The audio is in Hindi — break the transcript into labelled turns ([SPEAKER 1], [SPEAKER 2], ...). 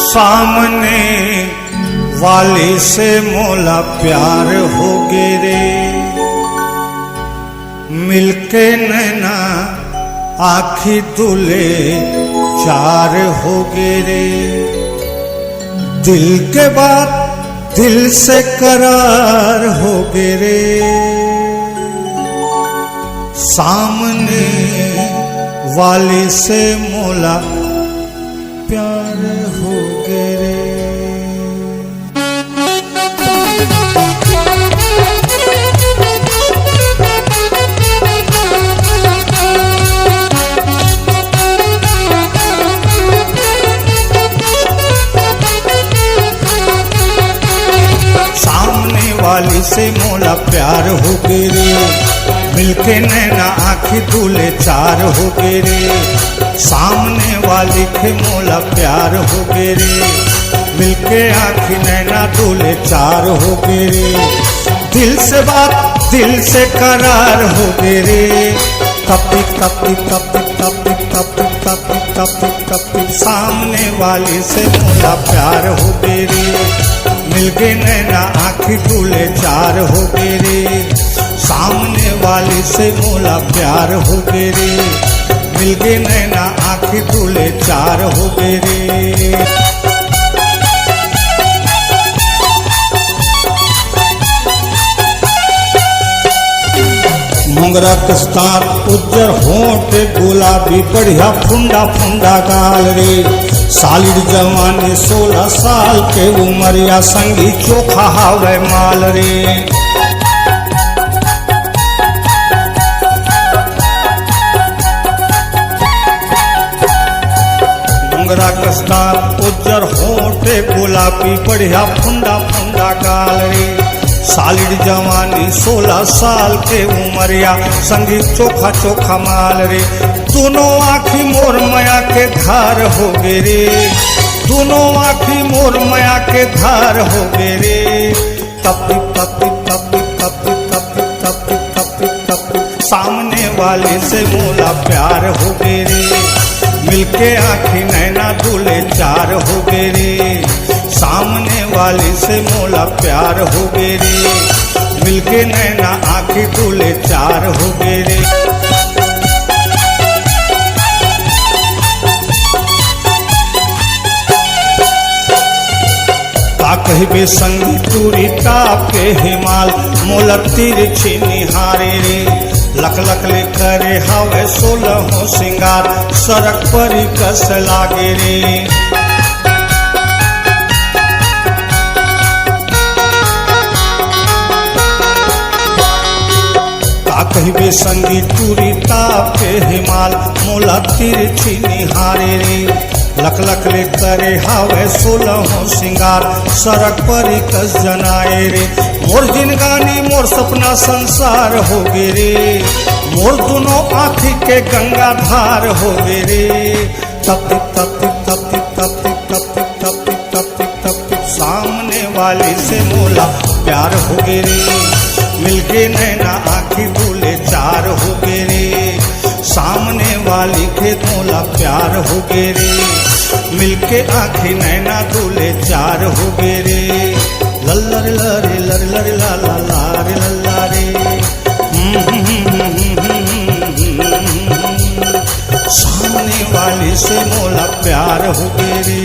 [SPEAKER 1] सामने वाले से मोला प्यार हो गे रे, मिलके नैना आखी दुले चार हो गे रे। दिल के बाद दिल से करार हो गे रे, सामने वाले से मोला प्यार हो गे रे। वाली से मोला प्यार हो गे रे, मिलके नैना आँखी दूले चार हो गे रे। सामने वाली के मोला प्यार हो गे रे, मिलके आँखी नैना दूले चार हो गे रे। दिल से बात दिल से करार हो गे रे, तपी तपी तपी तपी तपी तपी तपी तपी। सामने वाली से मोला प्यार हो गे रे, मिलके नैना आँखी दूले चार हो गे रे। सामने वाली से मोला प्यार हो गे रे, मिलके नैना आँखी दूले चार हो गे रे। मोगरा कस्तार उज्जर होंठ गुलाबी बढ़िया फुंडा फुंडा गाल रे। सालिड जवानी 16 साल के उमरिया संगी चोखा हावे माल रे। मोगरा कस्तार उज्जर होंठ गुलाबी बढ़िया फुंडा फुंडा गाल रे। सालिड जवानी 16 साल के उमरिया संगी चोखा चोखा माल रे। दोनों आँखी मोर माया के धार हो गे रे, दोनों आँखी मोर माया के धार हो गे रे। तपी तपी तपी तपी तपी तपी तपी तपी। सामने वाले से मोला प्यार हो गे रे, मिलके आँखी नैना दूले चार हो गे रे। सामने वाले से मोला प्यार हो गे रे, मिलके नैना आँखी दूले चार हो गे रे। कहबे संगी टूरी टाप के हिमाल मोला तिरछी निहारे रे। लख लख ले करे हवे 16 सिंगार सड़क पर कस लागे रे। कहबे संगी टूरी टाप के हिमाल मोला तिरछी निहारे रे। लख लख ले करे हावे 16 सिंगार सड़क पर कस जनाए रे। मोर जिनगानी मोर सपना संसार हो गे रे, मोर दोनों आँखी के गंगा धार हो गे रे। तपी तपी तपी तपी तपी तपी तपी तपी। सामने वाले से मोला प्यार हो गे रे, मिलके नैना आँखी दूले चार हो गे रे। सामने वाली के मोला प्यार हो गे रे, मिलके आँखी नैना दूले चार हो गे रे। लल्लर लरे लर लर ला ला ला रे लल्ला रे। सामने वाली से मोला प्यार हो गे रे।